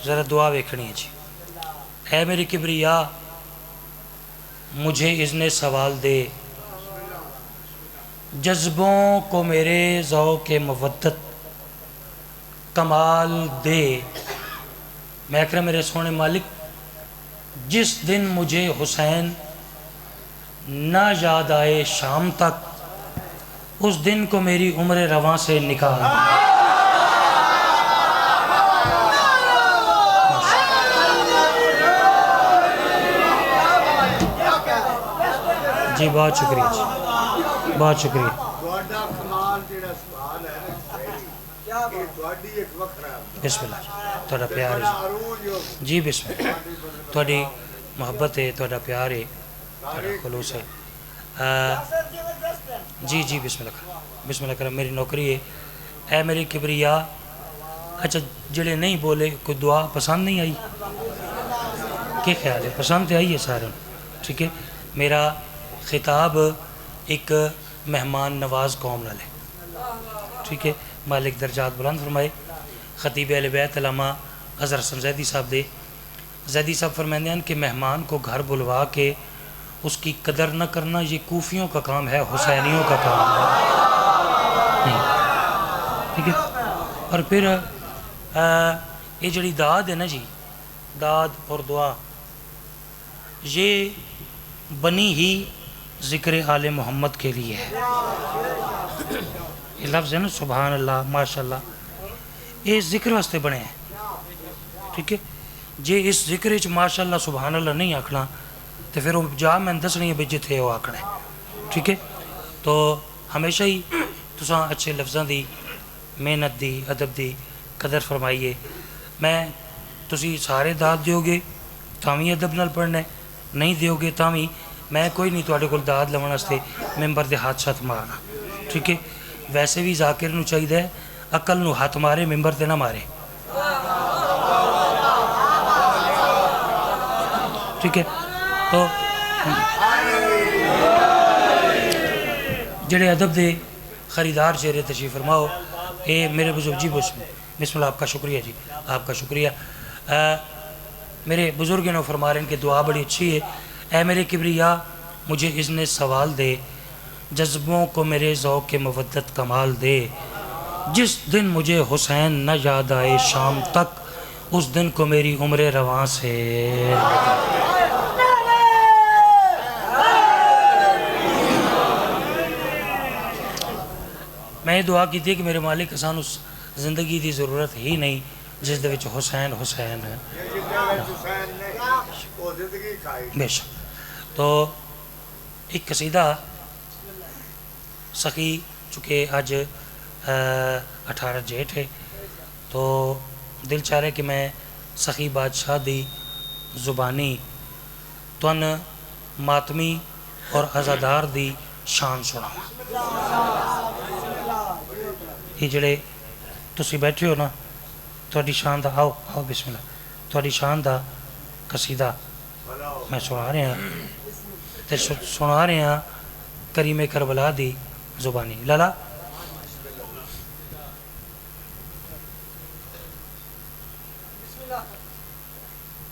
ذرا دعا ویکھنی ہے جی. اے میری کبریا مجھے اذن سوال دے، جذبوں کو میرے ذوق مودت کمال دے. میں کہہ رہا میرے سونے مالک، جس دن مجھے حسین نہ یاد آئے شام تک، اس دن کو میری عمر رواں سے نکال. جی بہت شکریہ جی، بہت شکریہ. بسم اللہ تھوڑا پیار ہے جی، بسم اللہ تھوڑی محبت ہے، تھوڑا پیار ہے، تھوڑا خلوص ہے. جی جی بسم اللہ کرو، بسم اللہ کرو. میری نوکری ہے. اے میری کبریا. اچھا جڑے نہیں بولے کوئی دعا پسند نہیں آئی؟ کیا خیال ہے؟ پسند تو آئی ہے سارے؟ ٹھیک ہے. میرا خطاب ایک مہمان نواز قوم نال ہے. ٹھیک ہے. مالک درجات بلند فرمائے. خطیب اہل بیت علامہ اظہر حسن زیدی صاحب دے زیدی صاحب فرماتے ہیں کہ مہمان کو گھر بلوا کے اس کی قدر نہ کرنا یہ کوفیوں کا کام ہے، حسینیوں کا کام نہیں. ٹھیک ہے. اور پھر یہ جڑی داد ہے نا جی، داد اور دعا، یہ بنی ہی ذکر آل محمد کے لیے ہے. یہ لفظ ہے نا سبحان اللہ ماشاءاللہ، یہ ذکر واسطے بنے ہیں. ٹھیک ہے. جے اس ذکر وچ ماشاءاللہ سبحان اللہ نہیں آکھنا تو پھر وہ جا میں دسنی ہے بھی جتھے وہ آکھنا ہے. ٹھیک ہے. تو ہمیشہ ہی تساں اچھے لفظاں دی، محنت دی، ادب دی قدر فرمائیے. میں تسی سارے داد دیو گے تاں وی ادب نال پڑھنا ہے، نہیں دیو گے تاں وی میں کوئی نہیں تواڈے کول داد لون واسطے ممبر دے ہاتھ شاتھ مارنا. ٹھیک ہے. ویسے بھی ذاکر نو چاہیے عقل نو ہاتھ مارے، ممبر تے نہ مارے. ٹھیک ہے. تو جڑے ادب دے خریدار چہرے تشریف فرماؤ. اے میرے بزرگ جی بسم اللہ، آپ کا شکریہ جی، آپ کا شکریہ. میرے بزرگ نے فرما رہے ہیں کہ دعا بڑی اچھی ہے. اے میرے کبریا مجھے اذن سوال دے، جذبوں کو میرے ذوق مودت کمال دے. جس دن مجھے حسین نہ یاد آئے شام تک، اس دن کو میری عمر رواں سے. میں یہ دعا کی تھی کہ میرے مالک کسان اس زندگی دی ضرورت ہی نہیں جس دے وچ حسین حسین ہے. بے شک. تو ایک قصیدہ سخی، چونکہ آج 18 جیٹھ ہے تو دل چاہ رہے کہ میں سخی بادشاہ دی زبانی تن ماتمی اور عزادار دی شان سنا. یہ جڑے تسی بیٹھے ہو نا، تھوڑی شان دا آؤ آؤ بسم اللہ، تھوڑی شان دا قصیدہ میں سنا رہے ہیں تے سنا رہے ہیں کریم کربلا دی زبانی. لالا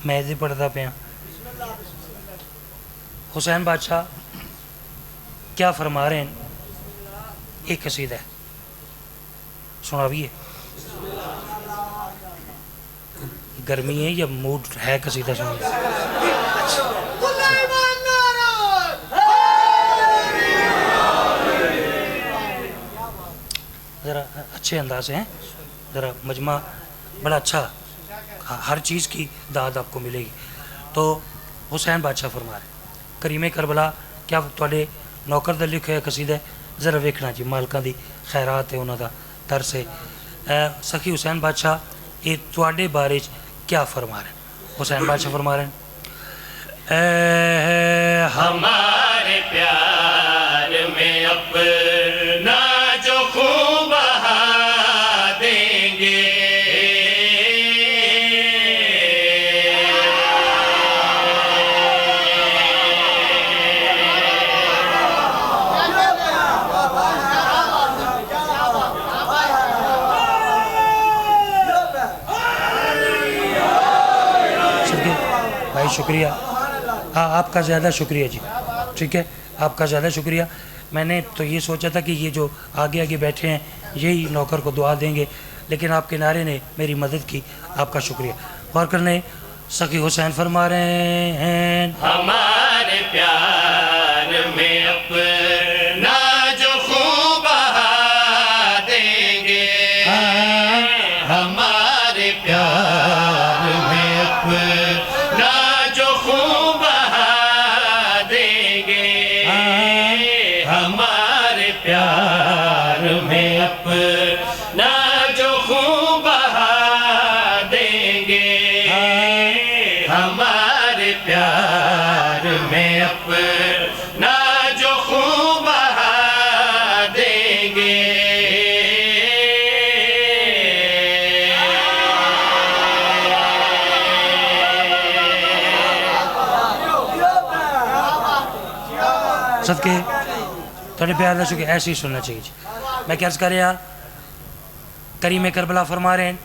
میں دی پڑھتا پیا. حسین بادشاہ کیا فرما رہے ہیں؟ ایک قصیدہ ہے، سناویے. گرمی ہے یا موڈ ہے قصیدہ سناویے؟ ذرا اچھے انداز سے ہیں، ذرا مجمع بڑا اچھا، ہر چیز کی داد آپ کو ملے گی. تو حسین بادشاہ فرما رہے کریم کربلا، کیا تھوڑے نوکر دا لکھے قصیدہ ذرا ویکھنا جی، مالکاں دی خیرات ہے، انہوں دا ترس ہے. سخی حسین بادشاہ یہ تواڈے بارے کیا فرما رہے ہیں؟ حسین بادشاہ فرما رہے ہیں اے ہمارے پیار میں اپنا جو خوب بہا دیں گے، بھائی شکریہ، آپ کا زیادہ شکریہ جی، ٹھیک ہے، آپ کا زیادہ شکریہ۔ میں نے تو یہ سوچا تھا کہ یہ جو آگے آگے بیٹھے ہیں یہی نوکر کو دعا دیں گے، لیکن آپ کے نعرے نے میری مدد کی، آپ کا شکریہ۔ غور کرنے سخی حسین فرما رہے ہیں ہمارے پیار میں اپنا جو خون بہا دیں گے، ہمارے پیار میں اپنا جو خون بہا دیں گے، ہمارے پیار میں اپنا جو خون بہا دیں گے، ہمارے پیار میں اپنا جو خون بہا دیں گے۔ صدقے تھوڑے پیار نہ شکریہ، ایسے ہی سننا چاہیے جی۔ میں کیا عرض کر رہا، کریم کربلا فرما رہے ہیں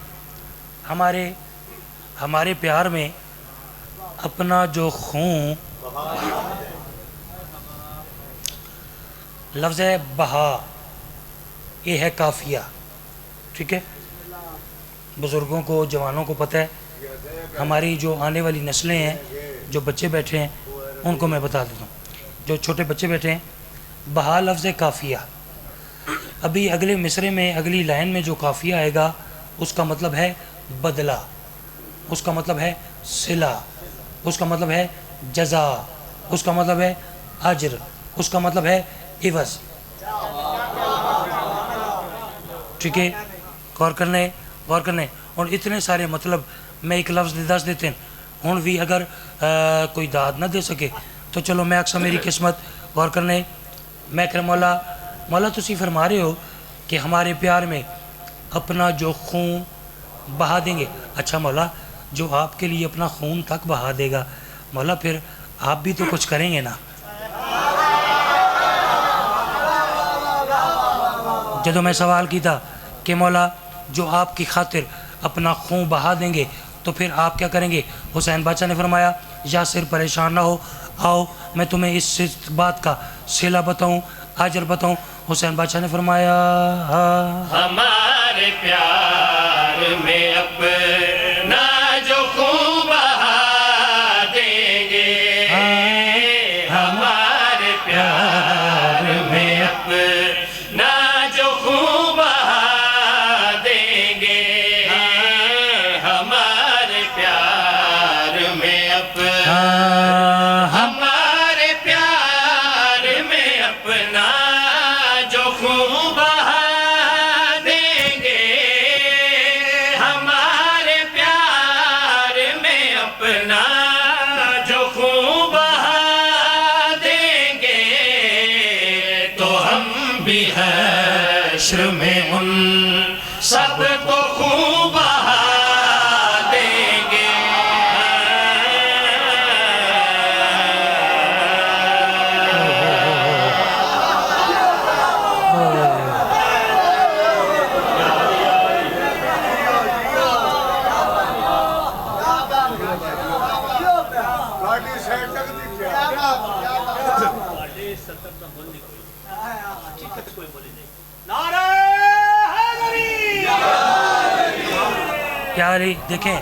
ہمارے پیار میں اپنا جو خون، لفظ ہے بہا، یہ ہے کافیہ، ٹھیک ہے۔ بزرگوں کو، جوانوں کو پتہ ہے، ہماری جو آنے والی نسلیں ہیں، جو بچے بیٹھے ہیں ان کو میں بتا دیتا ہوں، جو چھوٹے بچے بیٹھے ہیں، بہا لفظ ہے کافیہ۔ ابھی اگلے مصرے میں، اگلی لائن میں جو کافیہ آئے گا اس کا مطلب ہے بدلہ، اس کا مطلب ہے صلہ، اس کا مطلب ہے جزا، اس کا مطلب ہے اجر، اس کا مطلب ہے عوض، ٹھیک ہے۔ غور کرنے اور اتنے سارے مطلب میں ایک لفظ دس دیتے ہیں، ہوں بھی اگر کوئی داد نہ دے سکے تو چلو میں اکثر میری قسمت۔ غور کرنے میں کہ مولا تسی فرما رہے ہو کہ ہمارے پیار میں اپنا جو خون بہا دیں گے، اچھا مولا جو آپ کے لیے اپنا خون تک بہا دے گا، مولا پھر آپ بھی تو کچھ کریں گے نا۔ جدو میں سوال کی تھا کہ مولا جو آپ کی خاطر اپنا خون بہا دیں گے تو پھر آپ کیا کریں گے، حسین بادشاہ نے فرمایا یاسر پریشان نہ ہو، آؤ میں تمہیں اس بات کا صلہ بتاؤں، اجر بتاؤں۔ حسین بادشاہ نے فرمایا ہمارے پیار میں اپنا جو خون بہا دیں گے، ہمارے پیار میں اپنا جو خون بہا دیں گے، ہمارے پیار میں اپنا، ہمارے پیار میں اپنا جو خون بہا دیں گے، ہمارے پیار میں اپنا جو خون بہا دیں گے، تو ہم بھی حشر میں ان سب کو خون بہا دیں گے۔ کیا رہی دیکھیں،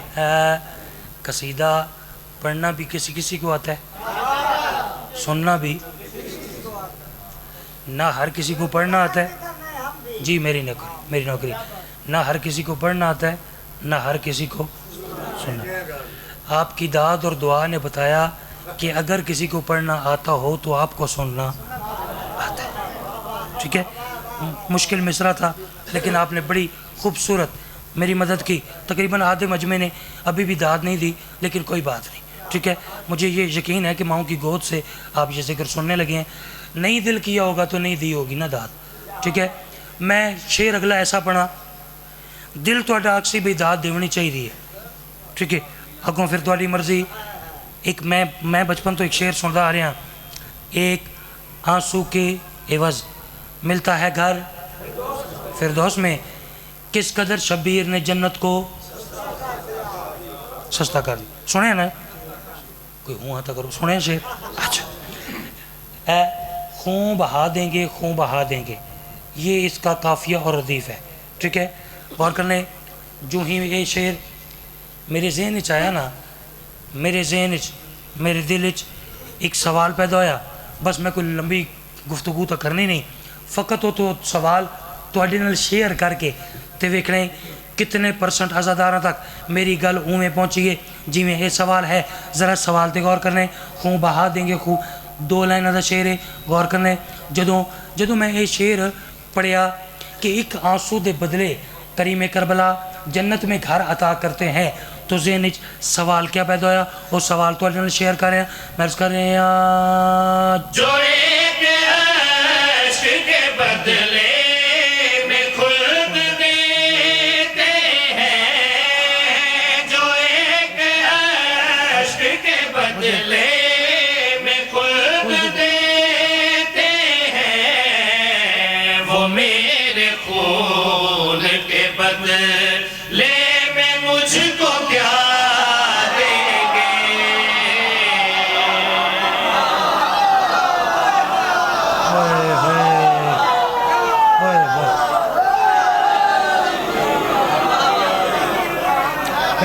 قصیدہ پڑھنا بھی کسی کسی کو آتا ہے، سننا بھی نہ ہر کسی کو پڑھنا آتا ہے جی، میری نوکری نہ ہر کسی کو پڑھنا آتا ہے، نہ ہر کسی کو سننا۔ آپ کی داد اور دعا نے بتایا کہ اگر کسی کو پڑھنا آتا ہو تو آپ کو سننا آتا ہے، ٹھیک ہے۔ مشکل مصرع تھا لیکن آپ نے بڑی خوبصورت میری مدد کی، تقریباً آدھے مجمع نے ابھی بھی داد نہیں دی، لیکن کوئی بات نہیں، ٹھیک ہے۔ مجھے یہ یقین ہے کہ ماؤں کی گود سے آپ یہ ذکر سننے لگے ہیں، نہیں دل کیا ہوگا تو نہیں دی ہوگی نا داد، ٹھیک ہے۔ میں شعر اگلا ایسا پڑھا، دل تو اکسی بھی داد دیونی چاہیے، ٹھیک ہے، اگوں پھر تھوڑی مرضی۔ ایک میں بچپن تو ایک شعر سنتا آ رہا، ایک آنسو کے عوض ملتا ہے گھر فردوس میں، کس قدر شبیر نے جنت کو سستا کر دیا، سنے نا، کوئی ہوں آتا کرو سنیں شعر. اچھا اے خون بہا دیں گے خون بہا دیں گے، یہ اس کا قافیہ اور ردیف ہے. ٹھیک ہے، غور کرنے. جو ہی یہ شعر میرے ذہن چ آیا نا، میرے ذہن چ میرے دل چ ایک سوال پیدا ہویا. بس میں کوئی لمبی گفتگو تو کرنی نہیں، فقط وہ تو سوال تواڈے نال شیئر کر کے تے ویکھنے کتنے پرسنٹ عزاداراں تک میری گل اوویں پہنچی ہے جی میں یہ سوال ہے. ذرا سوال تے غور کرنے. خون بہا دیں گے خون، 2 لائنوں کا شعر ہے. غور کرنے جدوں میں یہ شعر پڑھیا کہ ایک آنسو دے بدلے کریم کربلا جنت میں گھر عطا کرتے ہیں، تو ذہن سوال کیا پیدا ہوا؟ وہ سوال تو شیئر کر رہے ہیں. میں عرض کر رہے ہیں جو ایک عشق کے بدلے میں خلد دیتے ہیں، جو ایک عشق کے بدلے میں خلد دیتے ہیں، وہ میرے خون کے بدلے میں مجھ کو کیا دیں گے؟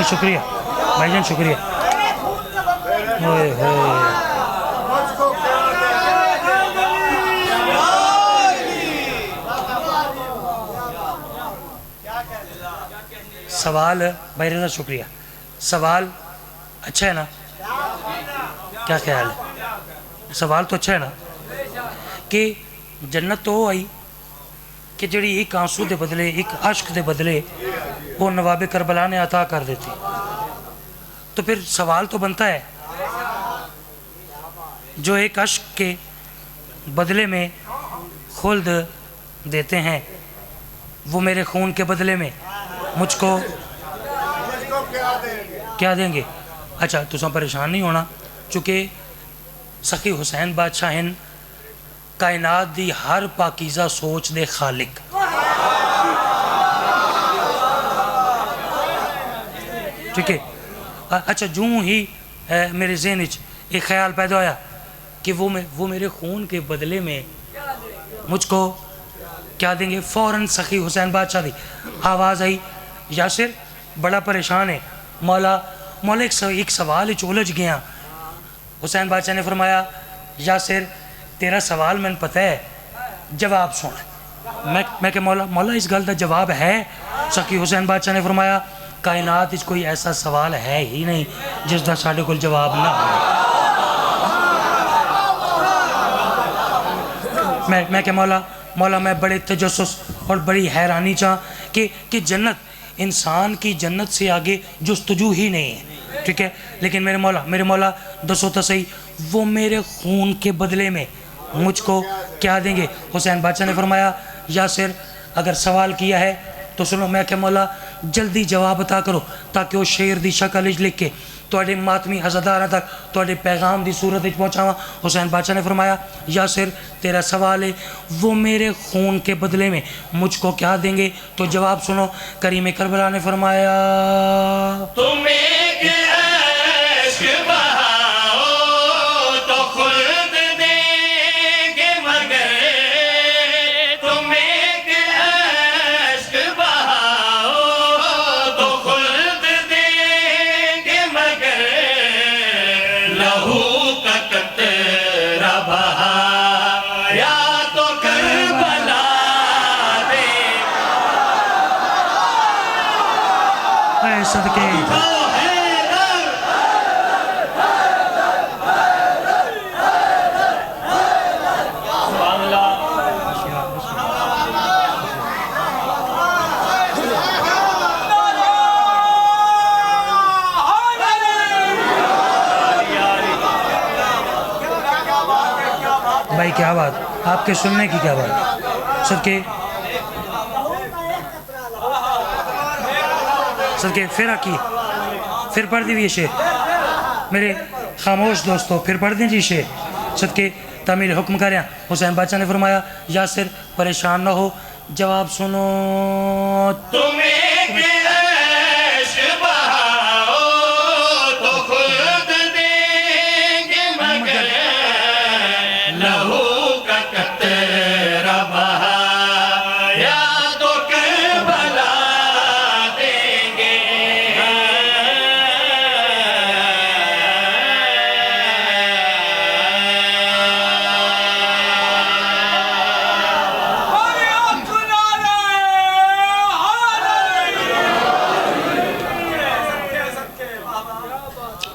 شکریہ بھائی جان، شکریہ. سوال بھائی رضا شکریہ. سوال اچھا ہے نا؟ کیا خیال ہے؟ سوال تو اچھا ہے نا کہ جنت تو آئی کہ جڑی ایک آنسو دے بدلے ایک عشق دے بدلے وہ نواب کربلا نے عطا کر دیتی. تو پھر سوال تو بنتا ہے جو ایک عشق کے بدلے میں خلد دیتے ہیں، وہ میرے خون کے بدلے میں مجھ کو کیا دیں گے؟ اچھا تساں پریشان نہیں ہونا، چونکہ سخی حسین بادشاہ ہیں کائنات دی ہر پاکیزہ سوچ دے خالق. ٹھیک ہے. اچھا جوں ہی میرے ذہن ایک خیال پیدا ہوا کہ وہ میرے خون کے بدلے میں مجھ کو کیا دیں گے، فوراً سخی حسین بادشاہ دی آواز آئی. یاسر بڑا پریشان ہے، مولا ایک سوال الجھ گیا. حسین بادشاہ نے فرمایا یاسر تیرا سوال میں نے پتہ ہے، جواب سن. میں کہ مولا اس گل کا جواب ہے؟ سخی حسین بادشاہ نے فرمایا کائنات اس کوئی ایسا سوال ہے ہی نہیں جس کا ساڑھے کو جواب نہ ہو. میں کہ مولا میں بڑے تجسس اور بڑی حیرانی چاہ کہ جنت انسان کی جنت سے آگے جستجو ہی نہیں ہے. ٹھیک ہے، لیکن میرے مولا دسو تو صحیح وہ میرے خون کے بدلے میں مجھ کو کیا دیں گے؟ حسین بادشاہ نے فرمایا یاسر اگر سوال کیا ہے تو سنو. میں کہ مولا جلدی جواب عطا کرو تاکہ وہ شعر دی شکل لکھ کے تواڈے ماتمی عزاداراں تک تواڈے پیغام دی صورت وچ پہنچاواں. حسین بادشاہ نے فرمایا یاسر تیرا سوال ہے وہ میرے خون کے بدلے میں مجھ کو کیا دیں گے؟ تو جواب سنو. کریم کربلا نے فرمایا تم ایک عشق بہاؤ تو خلد دیں گے، مگر تم ایک عشق بہاؤ تو خلد دیں گے، مگر لہو کا قطرہ بہایا تو کربلا دے. اے صدقے بھائی کیا بات، آپ کے سننے کی کیا بات. صدقے پھر آکی پھر پڑھ دی یہ شعر میرے خاموش دوستو، پھر پڑھ دیں جی شعر. صدقے تعمیل حکم کریں. حسین بادشاہ نے فرمایا یاسر پریشان نہ ہو، جواب سنو. تم ایک عشق بہاؤ تو خلد دیں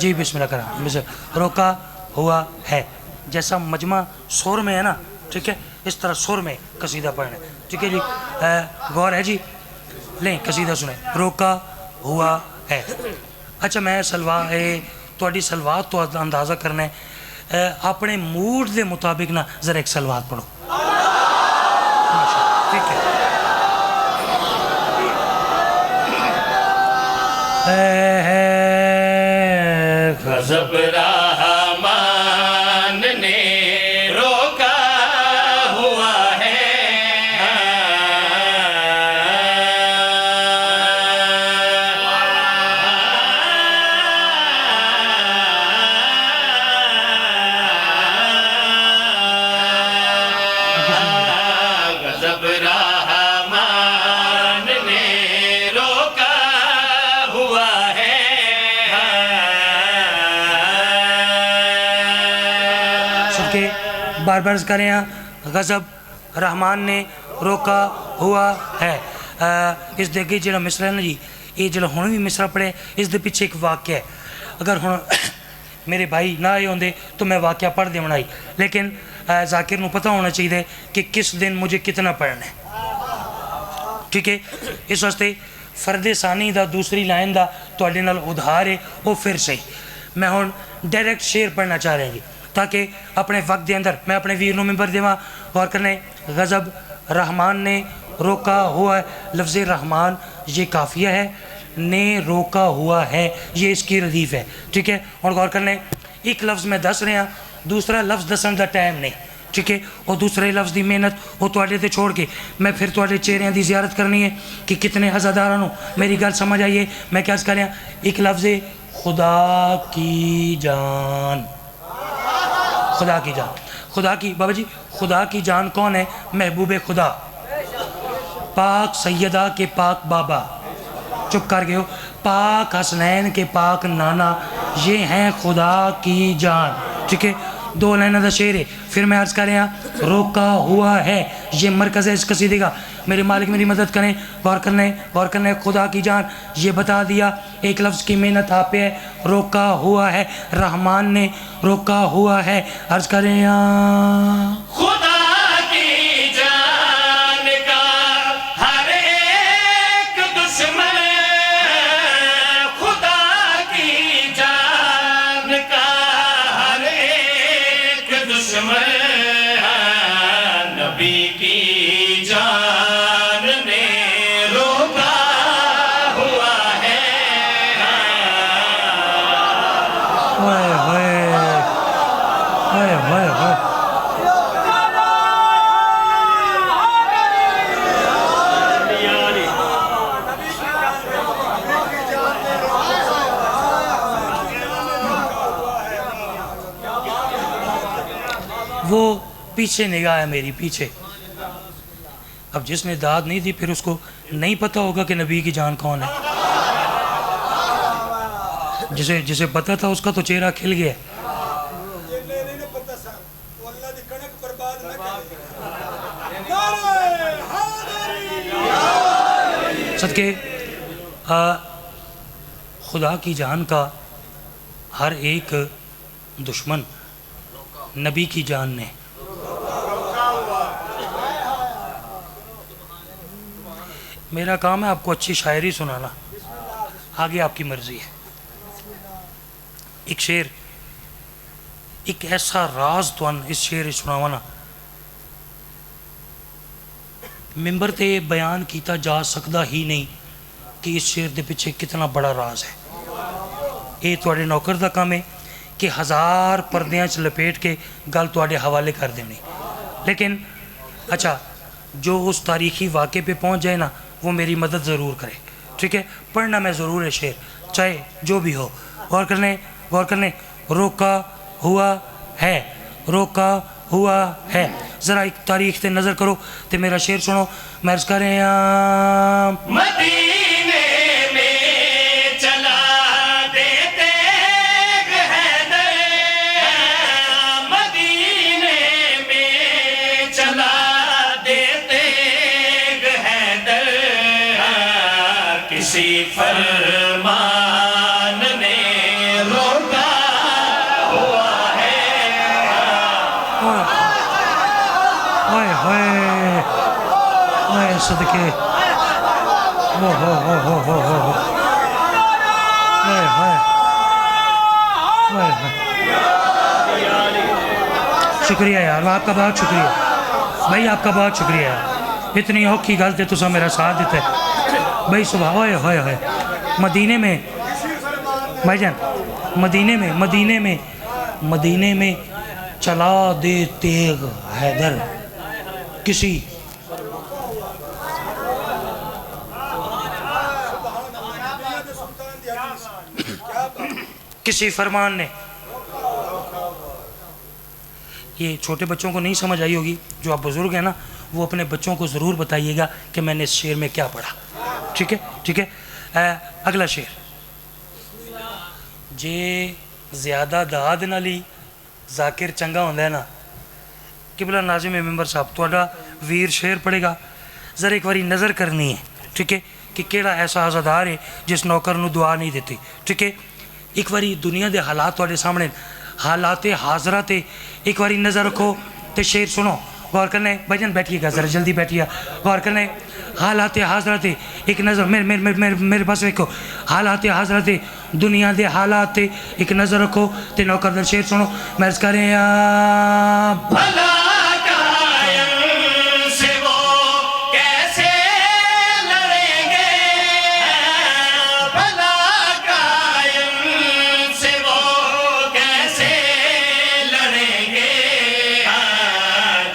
جی بسم اللہ کرام. روکا ہوا ہے جیسا مجمع سور میں ہے نا, ٹھیک ہے, اس طرح سور میں قصیدہ پڑھنا ہے. ٹھیک ہے جی, غور ہے جی, لیں قصیدہ سنیں. روکا ہوا ہے. اچھا میں تھوڑی سلوات تو اندازہ کرنا ہے, اپنے موڈ دے مطابق نا ذرا ایک سلوات پڑھو. ٹھیک ہے. غضب رحمان نے روکا ہوا ہے, غضب رحمان نے روکا ہوا ہے. بار بار کریں, غضب رحمان نے روکا ہوا ہے. اس دے اگے جڑا مصرع ہے نا جی, یہ جڑا ہن بھی مصرع پڑھے, اس دے پیچھے ایک واقعہ ہے. اگر ہن میرے بھائی نہ آئے ہوندے تو میں واقعہ پڑھ دے بنائی, لیکن ذاکر نو پتہ ہونا چاہیے کہ کس دن مجھے کتنا پڑھنا ہے. ٹھیک ہے, اس واسطے فرد ثانی دا دوسری لائن دا تواڈے نال ادھار ہے, وہ پھر صحیح. میں ہن ڈائریکٹ شعر پڑھنا چاہ رہے ہیں جی, تاکہ اپنے وقت دے اندر میں اپنے ویر نو ممبر دیواں. غور کرنے, غضب رحمان نے روکا ہوا ہے. لفظ رحمان یہ قافیہ ہے, نے روکا ہوا ہے یہ اس کی ردیف ہے. ٹھیک ہے, اور غور کرنے, ایک لفظ میں دس رہے ہیں, دوسرا لفظ دسن دا ٹائم نہیں. ٹھیک ہے, اور دوسرے لفظ دی محنت وہ تواڈے تے چھوڑ کے میں پھر تواڈے چہریاں دی زیارت کرنی ہے کہ کتنے عزاداراں نو میری گل سمجھ آئیے. میں کیا کر رہا, ایک لفظ خدا کی جان. خدا کی جان, خدا کی, بابا جی خدا کی جان کون ہے؟ محبوب خدا, پاک سیدہ کے پاک بابا, چپ کر گئے ہو, پاک حسنین کے پاک نانا, یہ ہیں خدا کی جان. ٹھیک ہے, دو لائنہ دا شعر ہے. پھر میں عرض کر رہا, روکا ہوا ہے یہ مرکز ہے اس قصیدے کا. میرے مالک میری مدد کریں. غور کرنے, خدا کی جان یہ بتا دیا, ایک لفظ کی محنت آپ پہ ہے. روکا ہوا ہے, رحمان نے روکا ہوا ہے. عرض کریں خدا کی جان کا ہر ایک دشمن, خدا کی جان کا ہر ایک دشمن, نبی کی جان نے روکا ہوا ہے. وہ پیچھے نگاہ ہے میری, پیچھے. اب جس نے داد نہیں دی پھر اس کو نہیں پتہ ہوگا کہ نبی کی جان کون ہے. جسے پتہ تھا اس کا تو چہرہ کھل گیا. صدقے خدا کی جان کا ہر ایک دشمن نبی کی جان نے. میرا کام ہے آپ کو اچھی شاعری سنانا, آگے آپ کی مرضی ہے. ایک شعر, ایک ایسا راز تو اس شعر سناوانا ممبر تے بیان کیتا جا سکتا ہی نہیں کہ اس شعر دے پیچھے کتنا بڑا راز ہے. یہ تواڈے نوکر دا کام ہے کہ 1000 پردیاں چ لپیٹ کے گل تواڈے حوالے کر دینی. لیکن اچھا جو اس تاریخی واقعے پہ پہنچ جائے نا وہ میری مدد ضرور کرے. ٹھیک ہے, پڑھنا میں ضرور ہے شعر, چاہے جو بھی ہو. غور کرنے, روکا ہوا ہے, روکا ہوا ہے. ذرا ایک تاریخ تے نظر کرو تے میرا شعر سنو. میں عرض کریں مدینے میں چلا دیتے حیدر, مدینے میں چلا دیتے حیدر, کسی فرمان نے روکا صدقے ہو ہائے ہائے ہائے ہائے۔ شکریہ یار، آپ کا بہت شکریہ بھائی، آپ کا بہت شکریہ یار، اتنی اوکھی گل تے تساں میرا ساتھ دیتا ہے بھائی، صبح ہوئے ہوئے ہوئے۔ مدینے میں بھائی جان، مدینے میں چلا دے تیغ حیدر، کسی فرمان نے، یہ چھوٹے بچوں کو نہیں سمجھ آئی ہوگی، جو آپ بزرگ ہیں نا وہ اپنے بچوں کو ضرور بتائیے گا کہ میں نے اس شعر میں کیا پڑھا، ٹھیک ہے ٹھیک ہے۔ اگلا شعر، جے زیادہ داد نالی ذاکر چنگا ہوندہ ہے نا، قبلہ ناظم ممبر صاحب تھوڑا ویر شعر پڑھے گا، ذرا ایک باری نظر کرنی ہے، ٹھیک ہے، کہ کیڑا ایسا عزادار ہے جس نوکر نو دعا نہیں دیتی، ٹھیک ہے۔ ایک باری دنیا دے حالات تھوڑے سامنے، حالات حاضرہ تے ایک باری نظر رکھو تے شعر سنو، غور کرنے بھائی جان بیٹھیے گا، ذرا جلدی بیٹھیے، غور کرنے حالات حاضرہ تے ایک نظر میرے پاس رکھو، حالات حاضرہ تے دنیا دے حالات تے ایک نظر رکھو تے نوکر در شعر سنو، میں عرض کریں بھلا قائم سے وہ کیسے لڑیں گے، بھلا قائم سے وہ کیسے لڑیں گے،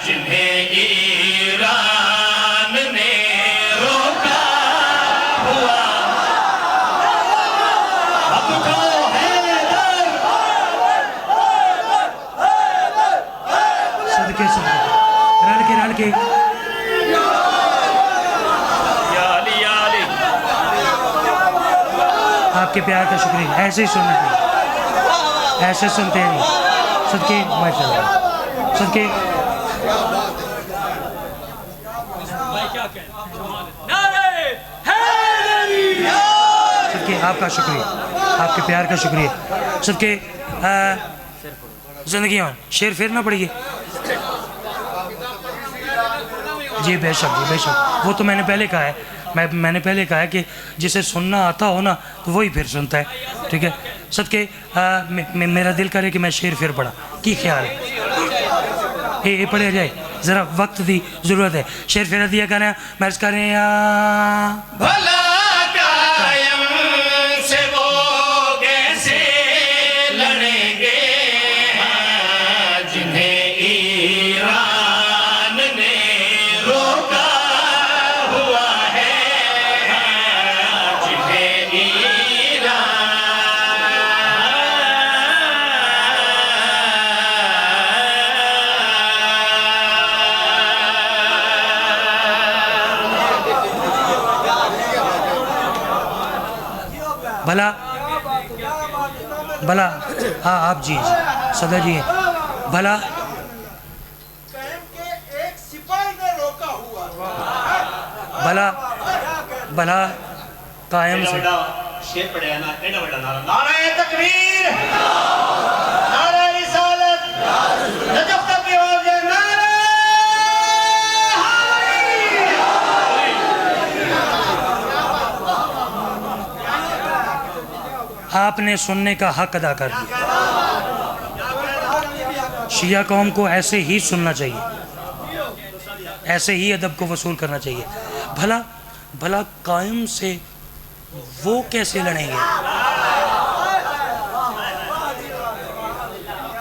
جنہیں ایران نے روکا ہوا اب تو ہے صدقے رل کے یا علی یا علی۔ آپ کے پیار کا شکریہ، ایسے ہی سننا چاہیے، ایسے سنتے ہیں صدقے ماشاءاللہ، صدقے صدقے آپ کا شکریہ، آپ کے پیار کا شکریہ، صدقے زندگی میں شعر پھر نہ پڑھیے جی، بے شک جی، بے شک، وہ تو میں نے پہلے کہا ہے، میں نے پہلے کہا ہے کہ جسے سننا آتا ہو نا تو وہی پھر سنتا ہے، ٹھیک ہے۔ صدقے میرا دل کرے کہ میں شعر پھر پڑھا، کی خیال ہے؟ یہ پڑھے جائے، ذرا وقت دی ضرورت ہے، شعر پھر دیا کریں، میں عرض کریں بھلا قائم سے وہ کیسے لڑیں گے، جنہیں ایران نے روکا ہوا ہے، جنہیں بھلا ہاں آپ جی صدر جی ہیں، بھلا بھلا قائم سے شیر پڑھے نا، ایڈا بڑا نعرہ، نعرہ تکبیر، نعرہ رسالت، نجف تک کی ہو جائے، نعرہ آپ نے سننے کا حق ادا کر دیا۔ شیعہ قوم کو ایسے ہی سننا چاہیے، ایسے ہی ادب کو وصول کرنا چاہیے۔ بھلا قائم سے وہ کیسے لڑیں گے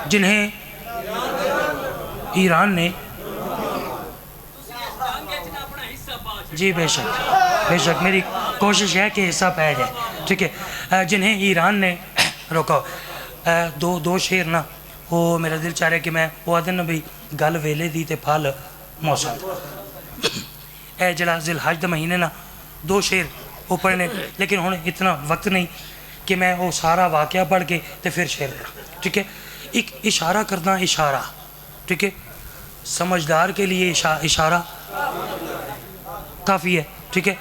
جنہیں ایران نے، جی بے شک میری کوشش ہے کہ حصہ پایا جائے، ٹھیک ہے، جنہیں ایران نے روکا۔ دو شعر نا وہ میرا دل چاہ رہا ہے کہ میں وہ آدھے نا بھئی گل ویلے دی تے پھل موسم، اے جڑا ذی الحج دا مہینے نا دو شعر وہ پڑھنے، لیکن ہوں اتنا وقت نہیں کہ میں وہ سارا واقعہ پڑھ کے تے پھر شعر پڑھا، ٹھیک ہے۔ ایک اشارہ کرنا، اشارہ، ٹھیک ہے، سمجھدار کے لیے اشارہ کافی ہے، ٹھیک ہے۔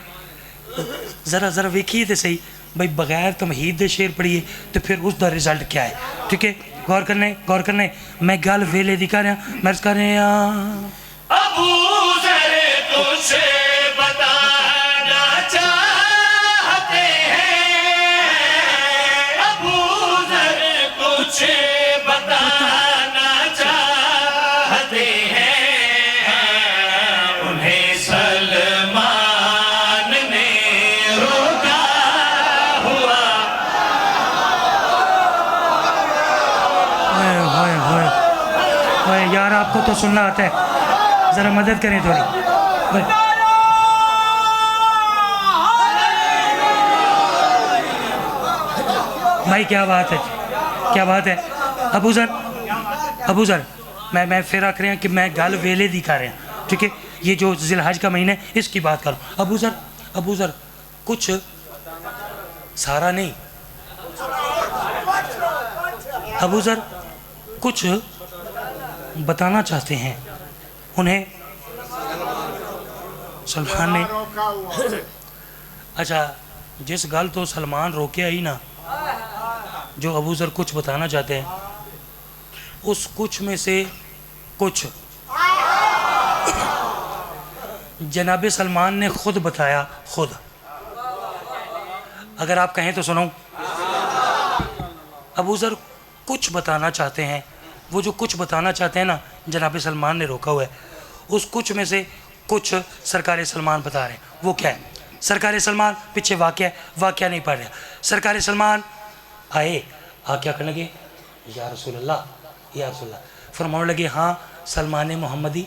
ذرا ویکھیے تے صحیح بھائی، بغیر تمہید دے شعر پڑھیے تو پھر اس دا رزلٹ کیا ہے، ٹھیک ہے۔ غور کرنے میں گل ویلے دی کر رہا ہوں، میں کر رہا ہوں ابو ذر تجھ سے بتا کچھ بتانا چاہتے ہیں انہیں سلمان نے روکا ہوا یار آپ کو تو سننا آتا ہے ذرا مدد کریں تھوڑی بھائی کیا بات ہے کیا بات ہے ابو ذر میں پھر رکھ رہے ہیں کہ میں گل ویلے دی کر رہے ہیں ٹھیک ہے یہ جو ذی الحج کا مہینہ ہے اس کی بات کروں ابو ذر کچھ سارا نہیں ابو ذر کچھ بتانا چاہتے ہیں انہیں سلمان نے اچھا جس گل تو سلمان روکے آئی نا جو ابو ذر کچھ بتانا چاہتے ہیں اس کچھ میں سے کچھ جناب سلمان نے خود بتایا خود اگر آپ کہیں تو سنو ابو ذر کچھ بتانا چاہتے ہیں وہ جو کچھ بتانا چاہتے ہیں نا جناب سلمان نے روکا ہوا ہے اس کچھ میں سے کچھ سرکار سلمان بتا رہے ہیں وہ کیا ہے سرکار سلمان پیچھے واقعہ نہیں پڑھ رہا سرکار سلمان آئے کیا کرنے لگے یا رسول اللہ فرمانے لگے ہاں سلمان محمدی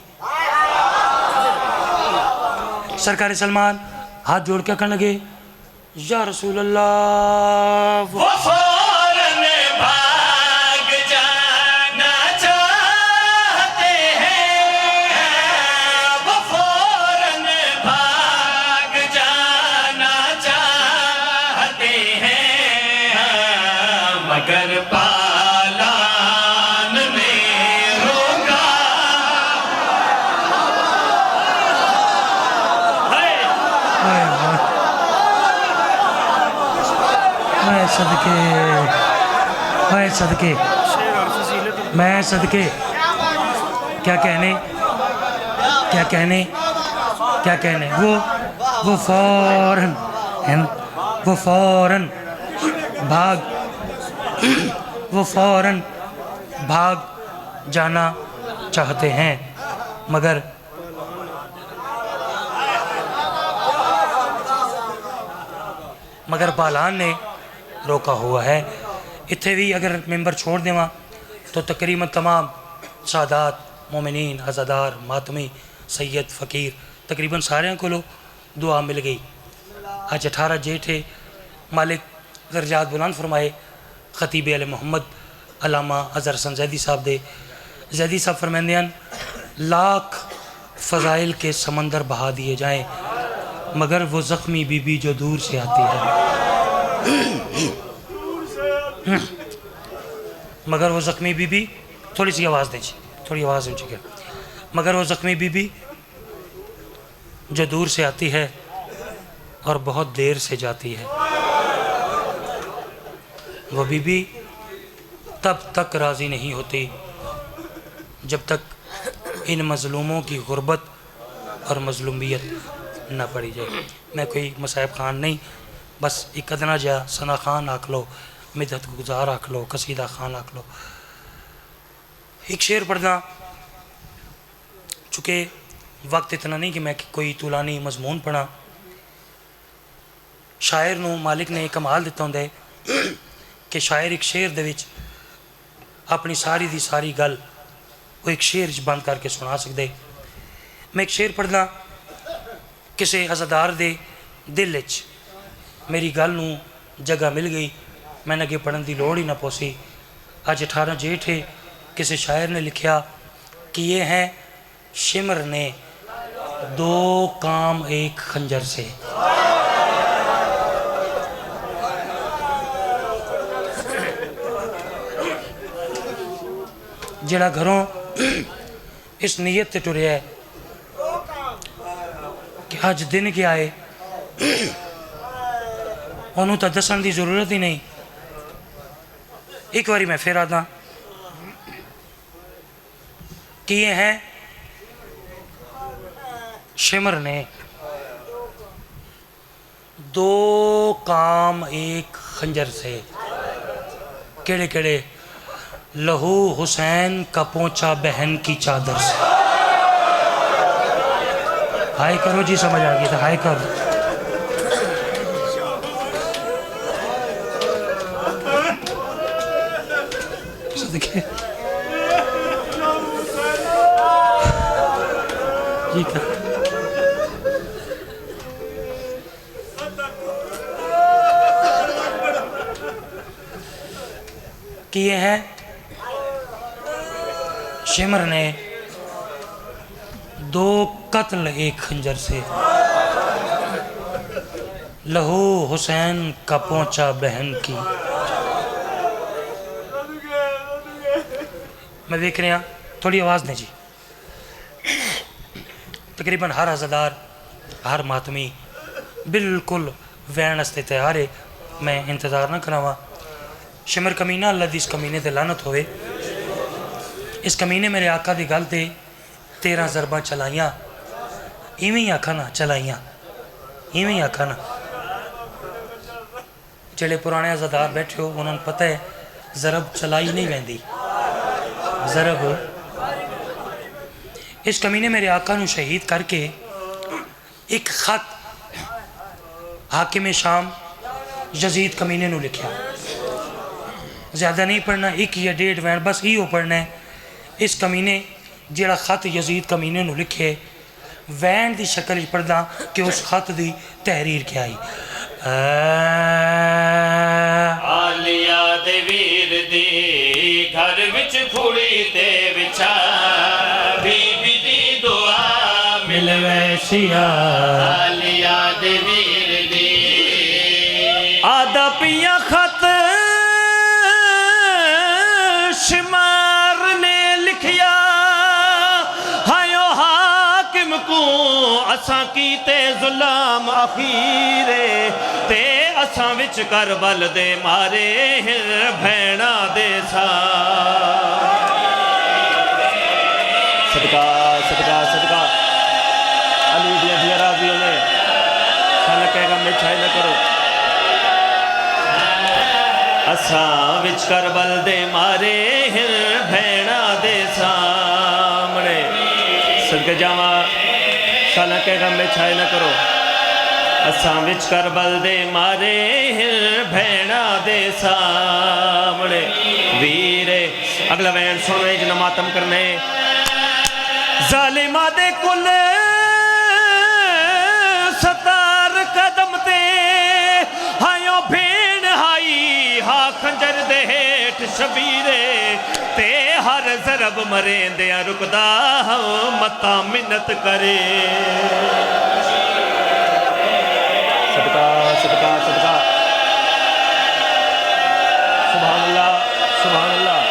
سرکار سلمان ہاتھ جوڑ کیا کرنے لگے یا رسول اللہ وہ فوراً بھاگ جانا چاہتے ہیں وہ فوراً بھاگ جانا چاہتے ہیں مگر پالان نے روکا صدقے کیا کہنے وہ فوراً بھاگ جانا چاہتے ہیں مگر پالان نے روکا ہوا ہے اتھے بھی اگر ممبر چھوڑ دیواں تو تقریباً تمام سادات مومنین عزادار ماتمی سید فقیر تقریباً سارے کو دعا مل گئی آج 18 جیٹھ ہے مالک درجات بلند فرمائے خطیب علی محمد علامہ اظہر حسن زیدی صاحب فرمائندے ہیں لاکھ فضائل کے سمندر بہا دیے جائیں مگر وہ زخمی بی بی جو دور سے آتی ہے مگر وہ زخمی بی بی تھوڑی سی آواز دیجیے تھوڑی آواز اونچی کر مگر وہ زخمی بی بی جو دور سے آتی ہے اور بہت دیر سے جاتی ہے وہ بی بی تب تک راضی نہیں ہوتی جب تک ان مظلوموں کی غربت اور مظلومیت نہ پڑی جائے میں کوئی مصائب خان نہیں بس ایک ادنا جا ثنا خان آکھ لو مدحت گزار آکھ لو قصیدہ خان آکھ لو ایک شعر پڑھنا چونکہ وقت اتنا نہیں کہ میں کوئی طولانی مضمون پڑھا شاعر نو مالک نے کمال دیتا ہوں کہ شاعر ایک شعر دے وچ اپنی ساری دی ساری گل وہ ایک شعر بند کر کے سنا سکتے میں ایک شعر پڑھنا کسی عزادار دے دل وچ میری گل نو جگہ مل گئی میں نے اگے پڑھن دی لوڑ ہی نہ پوسی آج 18 جیٹھ ہے کسی شاعر نے لکھیا کہ یہ ہیں شمر نے 2 کام ایک خنجر سے جڑا گھروں اس نیت تے ٹریا ہے کہ آج دن کیا آئے انہوں تا دسن دی ضرورت ہی نہیں ایک باری میں پھر آدھا کہ یہ ہیں شمر نے 2 کام ایک خنجر سے کیڑے کیڑے لہو حسین کا پہنچا بہن کی چادر سے. ہائے کرو جی, سمجھ آ گئی تھا, ہائے کرو. دیکھیں جی کیا کہ یہ ہے شمر نے 2 قتل ایک خنجر سے, لہو حسین کا پہنچا بہن کی. میں دیکھ رہے ہیں تھوڑی آواز دیں جی. تقریباً ہر عزادار ہر ماتمی بالکل وین استے تیار ہے. میں انتظار نہ کراواں. شمر کمینہ اللہ دی اس کمینے تے لعنت ہوئے. اس کمینے میرے آقا دی گل تے 13 ضرباں چلائیاں. ایویں ہی آکھا نا چلائیاں, ایویں ہی آکھا نا. جڑے پرانے عزادار بیٹھے ہو انہوں نے پتہ ہے ضرب چلائی نہیں ویندی. ضرب اس کمینے میرے آقا نو شہید کر کے ایک خط حاکم شام یزید کمینے نو لکھیا. زیادہ نہیں پڑھنا, 1 یا 1.5 وین بس ہی ہو پڑھنا ہے. اس کمینے جیڑا خط یزید کمینے نو لکھے وین دی شکل پڑھدا کہ اس خط دی تحریر کیا آئی. آلیا دے ویر دی گھر وچ پھوڑی تے وچھا بی بی دی دعا مل ویسیا. آلیا دے ویر دی آدھا پیا خط شمار نے لکھیا ہائیو حاکم کو اساں کیتے ظلم اخیرے تے اساں وچ کربل دے مارے بھیڑا دے سا. صدقہ صدقہ صدقہ علی دیا راضی ہونے سال کہے گا مٹھائی نہ کرو. اساں وچ کربل دے مارے بھیڑا دے سامنے. صدقہ جاواں سال کہے گا مٹھائی نہ کرو. اساں وچ کربل دے مارے بھیڑا دے سامنے. ویرے اگلا وین سننے جنہ ماتم کرنے. ظالمہ دے کل ستار قدم تے ہائیو بھین ہائی ہا خنجر دے ہیٹ شبیرے تے ہر ضرب مرین دیا رکدا متا منت کرے. صدقہ صدقہ صدقہ سبحان اللہ سبحان اللہ.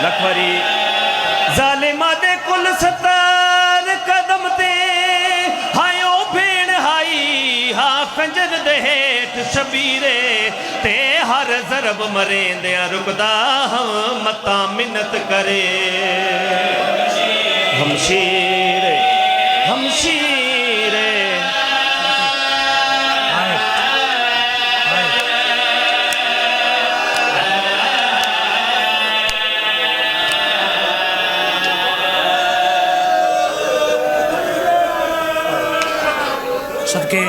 لکھوری ظالمہ دے کل ستار قدم تے ہائیو بھین ہائی ہا خنجر دے ہیٹ شبیرے تے ہر ضرب مرین دیا رکدا متا منت کرے. ہمشیر ہمشیر صدقے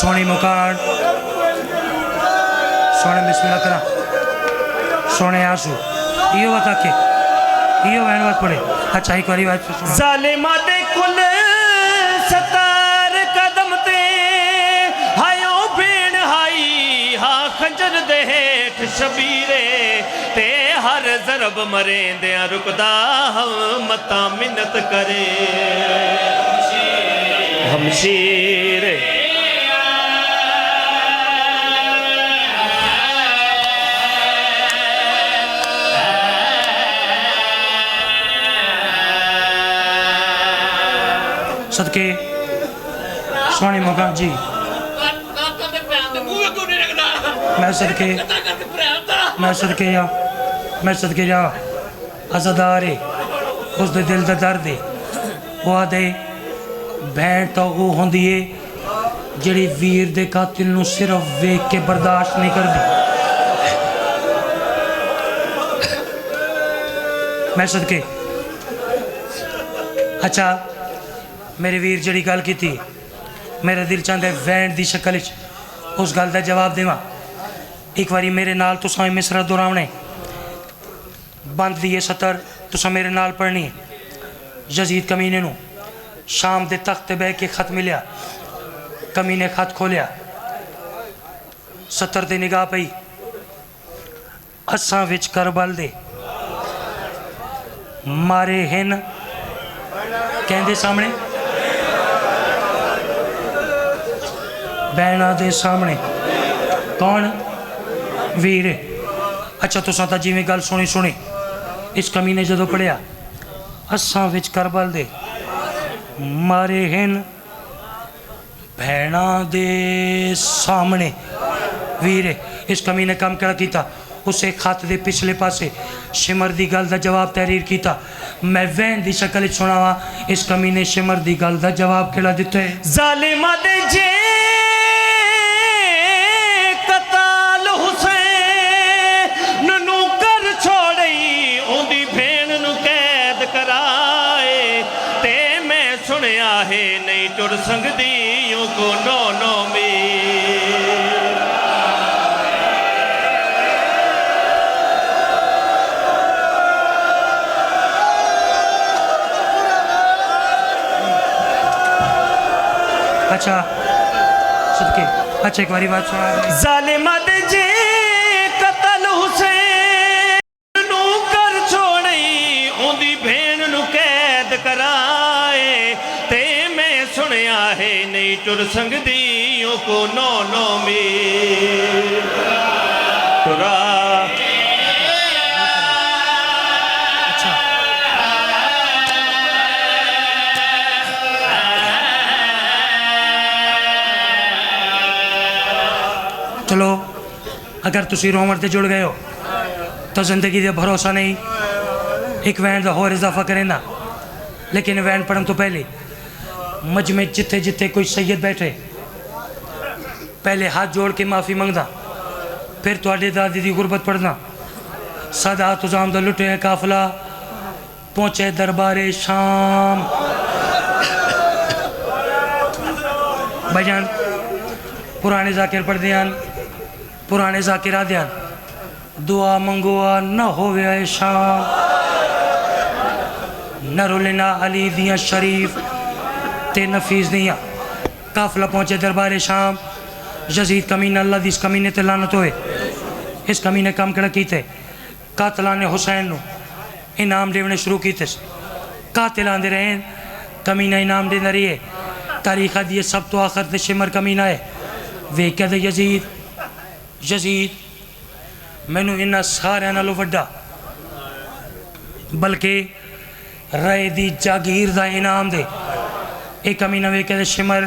سونی مکان سونے بسم اللہ کرا سونے آسو یہ بتا کے یہ وین بات پڑھے. اچھا ایک باری بات سنو. ظالمہ دے کل ستار قدم تے ہائیو بھین ہائی ہا خنجر دے ہیٹ شبیرے تے ہر ضرب مرین دیا رکدا متا منت کرے. ہمشیر صدقے سونی مکان جی میں صدقے جا عزادارے اس دے دل دا درد ہے. وہ آدھے بھین تو وہ ہوندی ہے جڑی ویر دے قاتل نو صرف ویک کے برداشت نہیں کر دی. میں صدقے اچھا میرے ویر جڑی گل کی تھی میرا دل چاہتا ہے وینڈ دی شکل اس گل دا جواب دیواں ایک واری میرے نال تساں مصرع دہراونے بند دیے سطر تساں میرے نال پڑھنی ہے یزید کمینے نو شام دے تخت بہ کے خط ملیا کمینے خط کھولیا سطر تے نگاہ پئی اساں وچ کربل دے مارے ہن کہندے سامنے بہنا دے سامنے کون ویر اچھا تو ساں تا جی میں گل سنی اس کمینے جدو پڑھیا اساں وچ کربل دے مارے ہن بہنا دے سامنے ویر اس کمینے کم کڑا کیتا اسے خط دے پچھلے پاسے شمر دی گل دا جواب تحریر کیتا میں وین دی شکل سناواں اس کمینے شمر دی گل دا جواب کیڑا دیتا ہے ظالمہ دے جے قتال حسین نو کر چھوڑئی اون دی بھین نو قید کرائے تے میں سنیا ہے نہیں ٹر سنگدیوں کو نو میں اچھا صدقے اچھا ایک باری بات سنا ظالمہ دے جے قتل حسین نو کر چھوڑئی اون دی بھین نو قید کرائے تے میں سنیا ہے نہیں ٹر سنگدیوں کو نو میں ٹرا چلو اگر تسی رومر تے جڑ گئے ہو تو زندگی دے بھروسہ نہیں ایک وین دا اور اضافہ کریں نا لیکن وین پڑھن تو پہلے مجمع جتھے جتھے کوئی سید بیٹھے پہلے ہاتھ جوڑ کے معافی منگدا پھر تواڈے دادی دی غربت پڑھنا سادات ازام دا لٹے قافلہ پہنچے دربار شام بھائی جان پرانے ذاکر پڑھ دیان پرانے ذاکر آ دیان دعا منگوا نہ ہوئے آئے شام نہ رولنا علی دیاں شریف تے نفیس دیاں قافلہ پہنچے دربار شام یزید کمینہ اللہ دی اس کمینے تے لعنت ہوئے اس کمینے کام کڑا کیتے قاتلان حسین نو انعام دیونے شروع کیتے قاتلان دے رہے کمینہ انعام دے نریے تاریخہ دیے سب تو آخر دے شمر کمینہ ہے وے کہہ دے یزید میں نو انہا سارے نالو وڈا بلکہ رائے دی جاگیر دا انعام دے ایک کمینہ وے کہہ دے شمر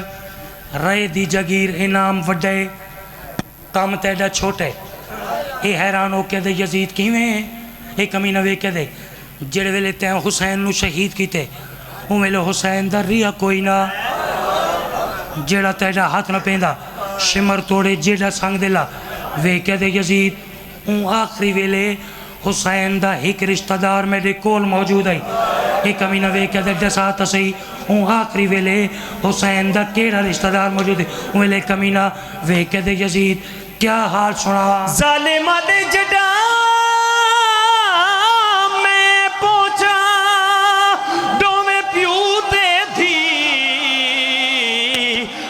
رائے دی جاگیر انعام وڈے کام تیڈا چھوٹے اے حیران ہو کہہ دے یزید کیویں ایک کمینہ وے کہہ دے جڑے ویلے تے حسین نو شہید کیتے ہوں ویلے حسین دا ریا کوئی نہ جڑا تیڈا ہاتھ نہ پیندا شمر توڑے جیڑا سانگ دلا وے کہہ دے یزید اون آخری ویلے حسین دا ایک رشتہ دار میرے کول موجود ہے ایک کمینہ وے کہہ دے دساتا سہی اون آخری ویلے حسین دا کیڑا رشتہ دار موجود ہے اون ویلے کمینہ وے کہہ دے یزید کیا حال سنا ظالمہ دے جڑا میں پہنچا ڈو میں پیو دے تھی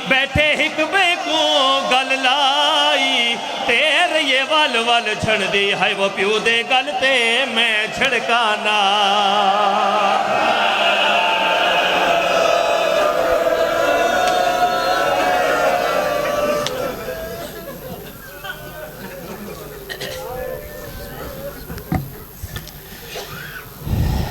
بیٹھے حکبے کو گل لائی تیرے یہ وال وال چھڑ دی ہے وہ پیو دے گل تے میں چھڑکانا